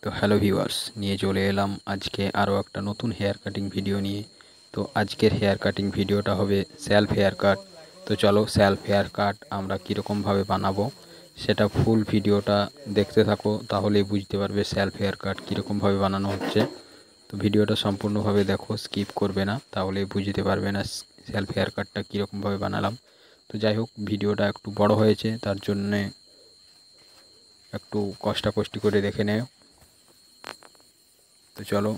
তো hello viewers, নিয়ে চলে এলাম আজকে আরও একটা নতুন হেয়ার কাটিং ভিডিও নিয়ে। তো আজকের হেয়ার কাটিং ভিডিওটা হবে সেলফ হেয়ার কাট। তো চলো সেলফ হেয়ার কাট আমরা কীরকমভাবে বানাবো সেটা ফুল ভিডিওটা দেখতে থাকো, তাহলেই বুঝতে পারবে সেলফ হেয়ার কাট কীরকমভাবে বানানো হচ্ছে। তো ভিডিওটা সম্পূর্ণভাবে দেখো, স্কিপ করবে না, তাহলে বুঝতে পারবে না সেলফ হেয়ার কাটটা কীরকমভাবে বানালাম। তো যাই হোক, ভিডিওটা একটু বড় হয়েছে, তার জন্যে একটু কষ্টাকষ্টি করে দেখে নেও। তো চলো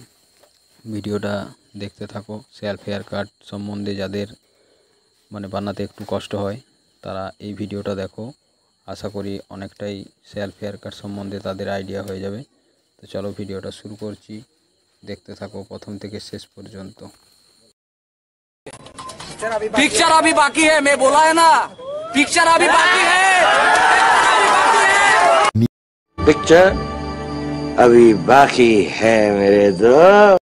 ভিডিওটা দেখতে থাকো। সেলফ হেয়ার কাট সম্বন্ধে যাদের বানাতে একটু কষ্ট হয় তারা এই ভিডিওটা দেখো, আশা করি অনেকটাই সেলফ হেয়ার কাট সম্বন্ধে তাদের আইডিয়া হয়ে যাবে। তো চলো ভিডিওটা শুরু করছি, দেখতে থাকো প্রথম থেকে শেষ পর্যন্ত। पिक्चर अभी बाकी है, मैं बोला है ना, पिक्चर अभी बाकी है, पिक्चर अभी बाकी है मेरे दोस्त।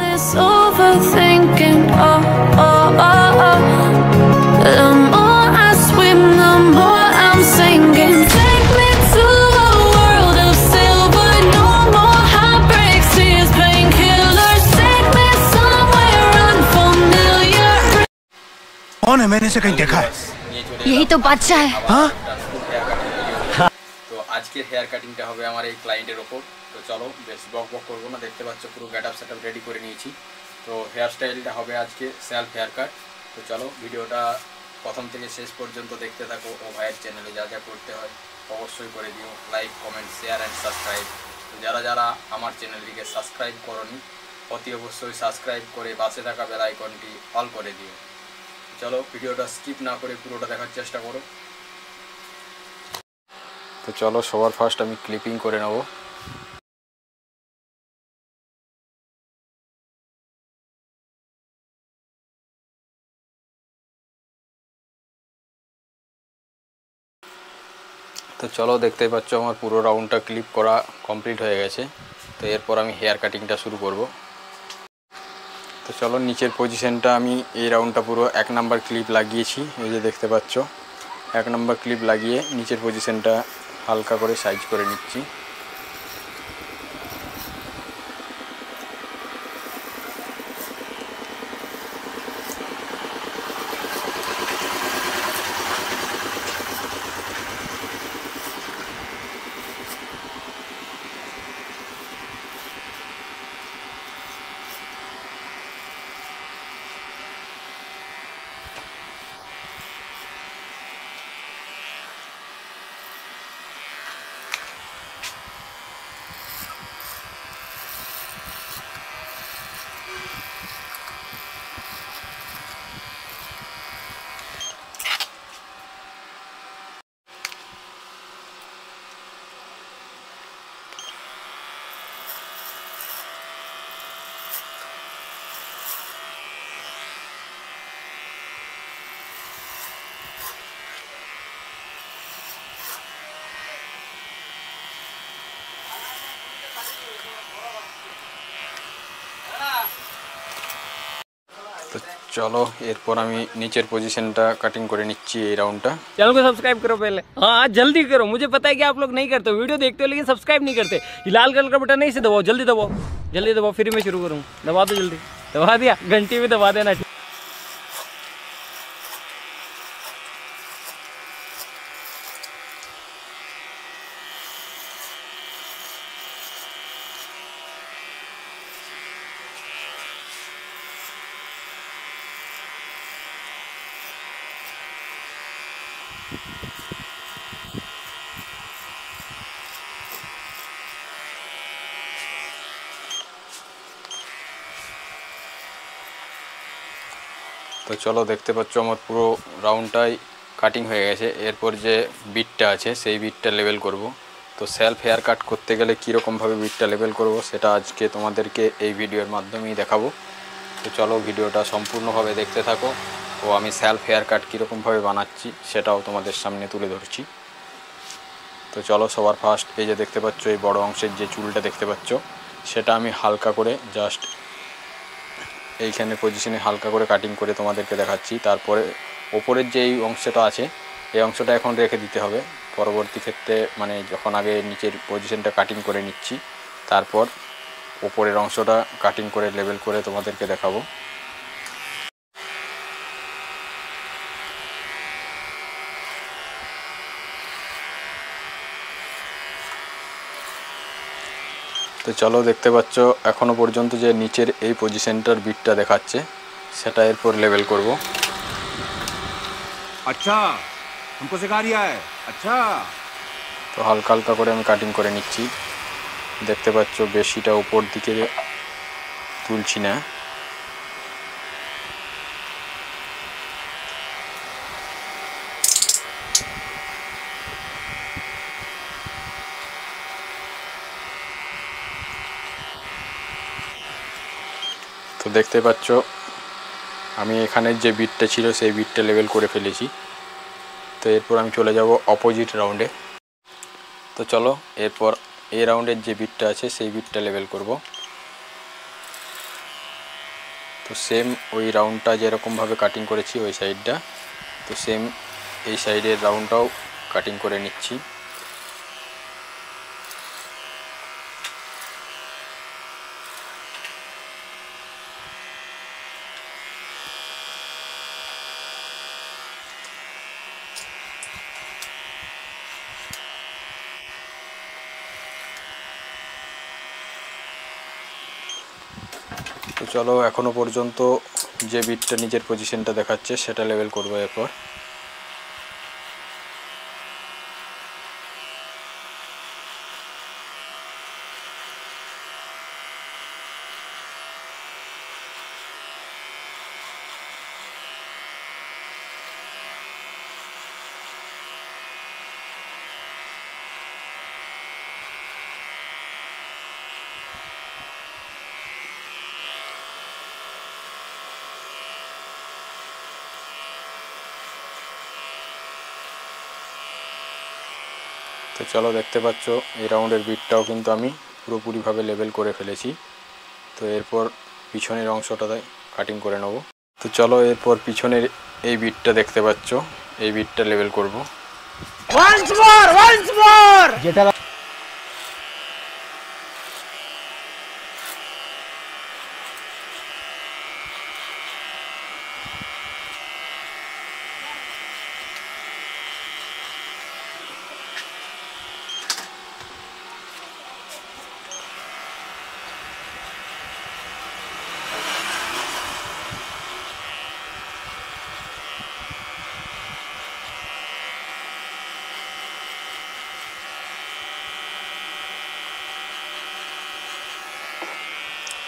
This overthinking, the more I swim, the more I'm sinking. Take me to a world of silver, no more heartbreaks, tears, painkillers. Take me somewhere unfamiliar. कौन है? मैंने इसे कहीं देखा है। यही तो बादशाह है। हाँ? তো আজকের হেয়ার কাটিংটা হবে আমার এই ক্লায়েন্টের ওপর। তো চলো বেশ বক বক করবো না, দেখতে পাচ্ছ পুরো গেটআপ সেটআপ রেডি করে নিয়েছি। তো হেয়ার স্টাইলটা হবে আজকে সেলফ হেয়ার কাট। তো চলো ভিডিওটা প্রথম থেকে শেষ পর্যন্ত দেখতে থাকো। ও ভাইয়ের চ্যানেলে যা যা করতে হয় অবশ্যই করে দিও, like comment share and subscribe. যারা যারা আমার চ্যানেলটিকে সাবস্ক্রাইব করোনি অতি অবশ্যই সাবস্ক্রাইব করে পাশে থাকা বেল আইকনটি অল করে দিও। চলো ভিডিওটা স্কিপ না করে পুরোটা দেখার চেষ্টা করো। তো চলো সবার ফার্স্ট আমি ক্লিপিং করে নেব। তো চলো দেখতেই পাচ্ছ আমার পুরো রাউন্ডটা ক্লিপ করা কমপ্লিট হয়ে গেছে। তো এরপর আমি হেয়ার কাটিংটা শুরু করব। তো চলো নিচের পজিশনটা আমি এই রাউন্ডটা পুরো 1 নাম্বার ক্লিপ লাগিয়েছি, এই যে দেখতে পাচ্ছ 1 নাম্বার ক্লিপ লাগিয়ে নিচের পজিশনটা হালকা করে সাইজ করে নিচ্ছি। তো চলো এরপর আমি নিচের পজিশনটা কাটিং করে নিচ্ছি এই রাউন্ডটা। चैनल को सब्सक्राइब करो पहले, हाँ जल्दी करो, मुझे पता है कि आप लोग नहीं करते हो, वीडियो देखते हो लेकिन सब्सक्राइब नहीं करते। ये लाल कलर का बटन नहीं से दबाओ, जल्दी दबाओ, जल्दी दबाओ, फिर मैं शुरू करूँ। दबा दो जल्दी, दबा दिया, घंटी भी दबा देना। তো চলো দেখতে পাচ্ছ আমার পুরো রাউন্ডটাই কাটিং হয়ে গেছে। এরপর যে বিটটা আছে সেই বিটটা লেবেল করব। তো সেলফ হেয়ার কাট করতে গেলে কীরকমভাবে বিটটা লেবেল করব সেটা আজকে তোমাদেরকে এই ভিডিওর মাধ্যমেই দেখাবো। তো চলো ভিডিওটা সম্পূর্ণভাবে দেখতে থাকো, ও আমি সেলফ হেয়ার কাট কীরকমভাবে বানাচ্ছি সেটাও তোমাদের সামনে তুলে ধরছি। তো চলো, সবার ফার্স্ট এই যে দেখতে পাচ্ছ এই বড় অংশের যে চুলটা দেখতে পাচ্ছ সেটা আমি হালকা করে জাস্ট এইখানে পজিশনে হালকা করে কাটিং করে তোমাদেরকে দেখাচ্ছি। তারপরে ওপরের যে এই অংশটা আছে এই অংশটা এখন রেখে দিতে হবে পরবর্তী ক্ষেত্রে, মানে যখন আগে নিচের পজিশনটা কাটিং করে নিচ্ছি তারপর ওপরের অংশটা কাটিং করে লেবেল করে তোমাদেরকে দেখাবো। তো চলো, দেখতে পাচ্ছ এখনো পর্যন্ত যে নিচের এই পজিশনটার বিটটা দেখাচ্ছে সেটা এরপর লেবেল করব। अच्छा हमको सिखा रिया है। अच्छा তো হালকা হালকা করে আমি কাটিং করে নিচ্ছি। দেখতে পাচ্ছ বেশিটা উপর দিকে তুলছি না। তো দেখতে পাচ্ছ আমি এখানের যে বিটটা ছিল সেই বিটটা লেবেল করে ফেলেছি। তো এরপর আমি চলে যাব অপোজিট রাউন্ডে। তো চলো, এরপর এই রাউন্ডের যে বিটটা আছে সেই বিটটা লেবেল করব। তো সেম ওই রাউন্ডটা যেরকমভাবে কাটিং করেছি ওই সাইডটা, তো সেম এই সাইডের রাউন্ডটাও কাটিং করে নিচ্ছি। তো চলো, এখনো পর্যন্ত যে বিটটা নিজের পজিশনটা দেখাচ্ছে সেটা লেবেল করবো এরপর। তো চলো, দেখতে পাচ্ছ এই রাউন্ডের বিটটাও কিন্তু আমি পুরোপুরিভাবে লেবেল করে ফেলেছি। তো এরপর পিছনের অংশটাতে কাটিং করে নেব। তো চলো, এরপর পিছনের এই বিটটা দেখতে পাচ্ছ এই বিটটা লেবেল করব।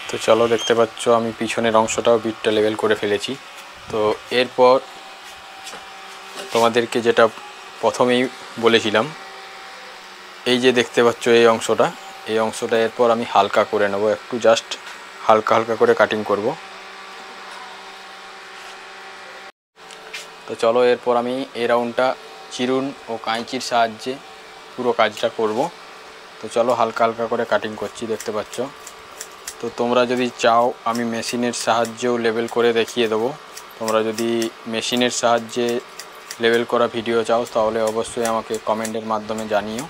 তো চলো, দেখতে পাচ্ছ আমি পিছনের অংশটাও বিটটা লেবেল করে ফেলেছি। তো এরপর তোমাদেরকে যেটা প্রথমেই বলেছিলাম, এই যে দেখতে পাচ্ছ এই অংশটা এরপর আমি হালকা করে নেব, একটু জাস্ট হালকা হালকা করে কাটিং করব। তো চলো, এরপর আমি এই রাউন্ডটা চিরুন ও কাঁচির সাহায্যে পুরো কাজটা করব। তো চলো, হালকা হালকা করে কাটিং করছি, দেখতে পাচ্ছ। তো তোমরা যদি চাও আমি মেশিনের সাহায্যেও লেবেল করে দেখিয়ে দেবো। তোমরা যদি মেশিনের সাহায্যে লেবেল করা ভিডিও চাও তাহলে অবশ্যই আমাকে কমেন্টের মাধ্যমে জানিও।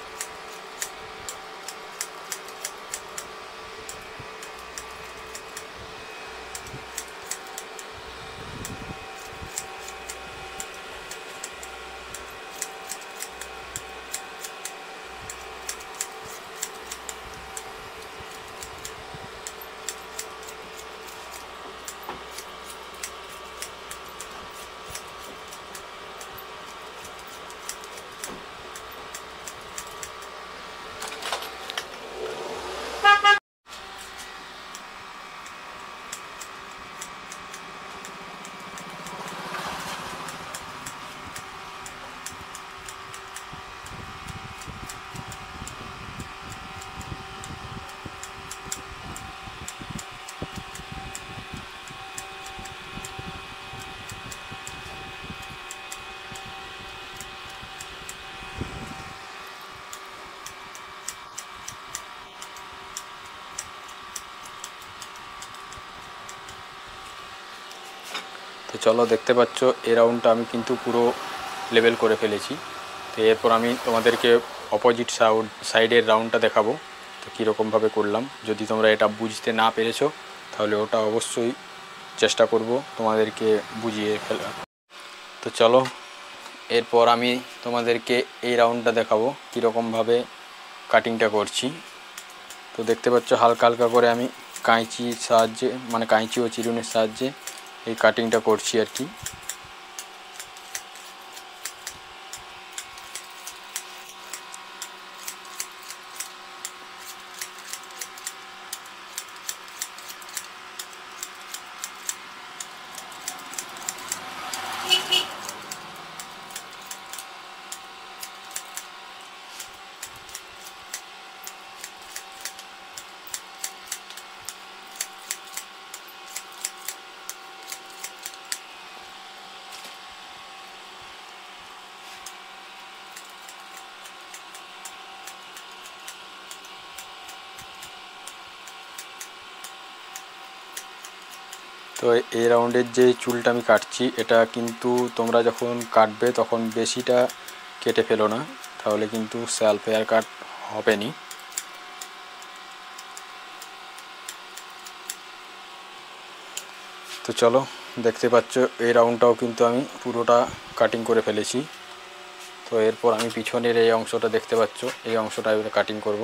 চলো দেখতে পাচ্ছ এই রাউন্ডটা আমি কিন্তু পুরো লেভেল করে ফেলেছি। তো এরপর আমি তোমাদেরকে অপোজিট সাইডের রাউন্ডটা দেখাবো তো কীরকমভাবে করলাম। যদি তোমরা এটা বুঝতে না পেরেছো তাহলে ওটা অবশ্যই চেষ্টা করব তোমাদেরকে বুঝিয়ে ফেলা। তো চলো এরপর আমি তোমাদেরকে এই রাউন্ডটা দেখাবো কীরকমভাবে কাটিংটা করছি। তো দেখতে পাচ্ছ হালকা হালকা করে আমি কাঁচির সাহায্যে মানে কাঁচি ও চিরুনির সাহায্যে এই কাটিংটা করছি আর কি। তো এই রাউন্ডের যে চুলটা আমি কাটছি এটা কিন্তু তোমরা যখন কাটবে তখন বেশিটা কেটে ফেলো না, তাহলে কিন্তু সেলফ হেয়ার কাট হবে নি। তো চলো দেখতে পাচ্ছ এই রাউন্ডটাও কিন্তু আমি পুরোটা কাটিং করে ফেলেছি। তো এরপর আমি পিছনের এই অংশটা দেখতে পাচ্ছ, এই অংশটা এবারে কাটিং করব।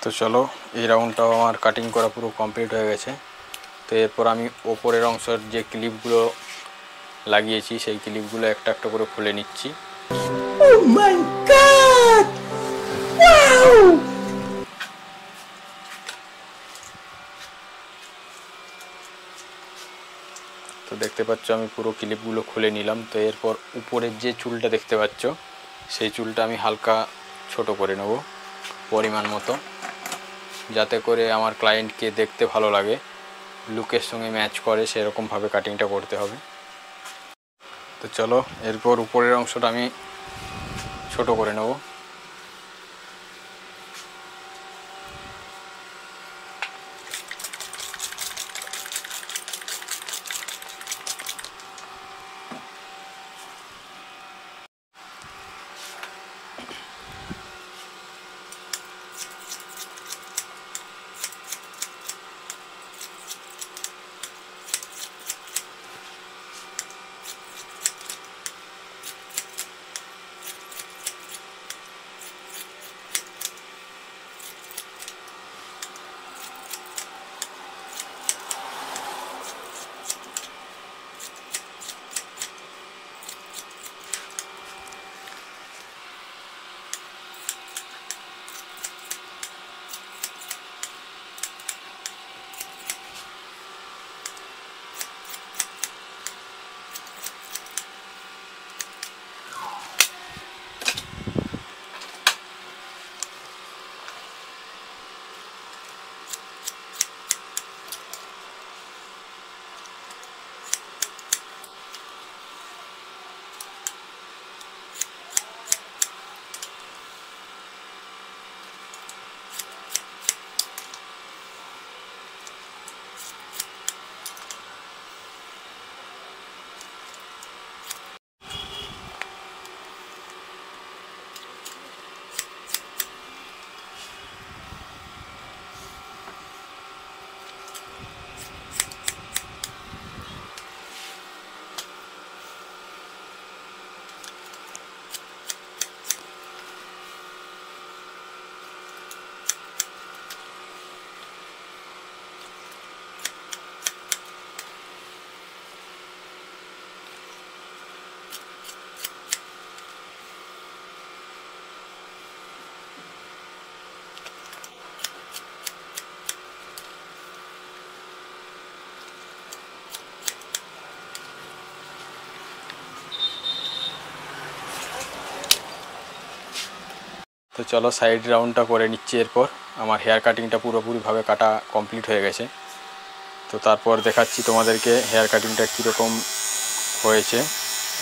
তো চলো এই রাউন্ডটাও আমার কাটিং করা পুরো কমপ্লিট হয়ে গেছে। তো এরপর আমি ওপরের অংশের যে ক্লিপগুলো লাগিয়েছি সেই ক্লিপগুলো একটা একটা করে খুলে নিচ্ছি। Oh my God! Wow! তো দেখতে পাচ্ছ আমি পুরো ক্লিপগুলো খুলে নিলাম। তো এরপর উপরের যে চুলটা দেখতে পাচ্ছ সেই চুলটা আমি হালকা ছোট করে নেব পরিমাণ মতো, যাতে করে আমার ক্লায়েন্টকে দেখতে ভালো লাগে, লুকের সঙ্গে ম্যাচ করে সেরকমভাবে কাটিংটা করতে হবে। তো চলো এরপর উপরের অংশটা আমি ছোট করে নেব। তো চলো সাইড রাউন্ডটা করে নিচ্ছি। এরপর আমার হেয়ার কাটিংটা পুরোপুরিভাবে কাটা কমপ্লিট হয়ে গেছে। তো তারপর দেখাচ্ছি তোমাদেরকে হেয়ার কাটিংটা কীরকম হয়েছে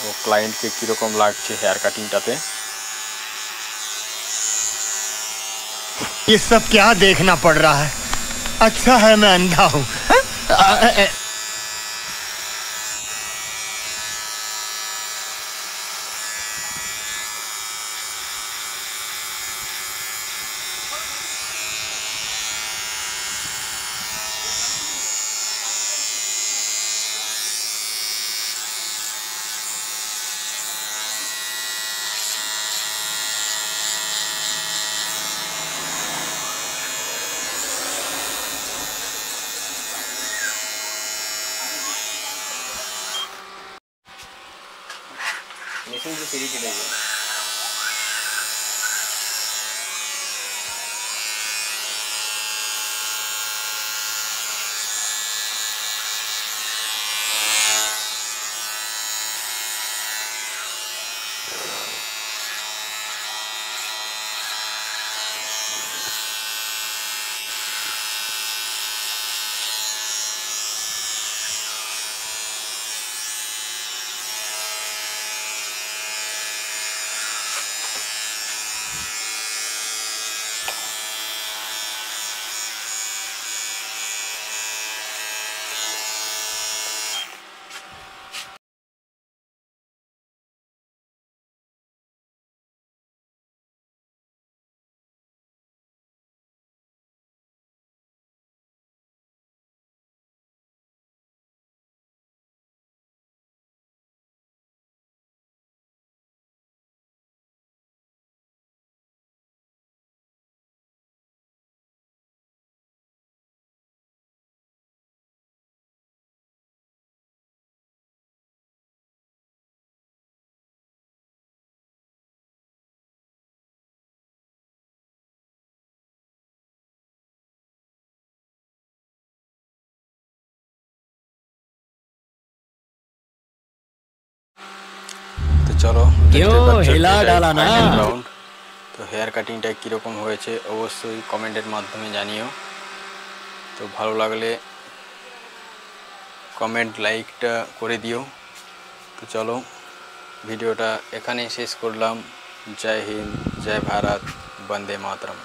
ও ক্লায়েন্টকে কীরকম লাগছে হেয়ার কাটিংটাতে। ये सब क्या देखना पड़ रहा है? अच्छा है मैं अंधा हूँ। फिनिशिंग की सीढ़ी की नहीं है। তো চলো হিলা ডালা না। রাউন্ড তো হেয়ার কাটিংটা কীরকম হয়েছে অবশ্যই কমেন্টের মাধ্যমে জানিও। তো ভালো লাগলে কমেন্ট লাইকটা করে দিও। তো চলো ভিডিওটা এখানেই শেষ করলাম। জয় হিন্দ, জয় ভারত, বন্দে মাতরম।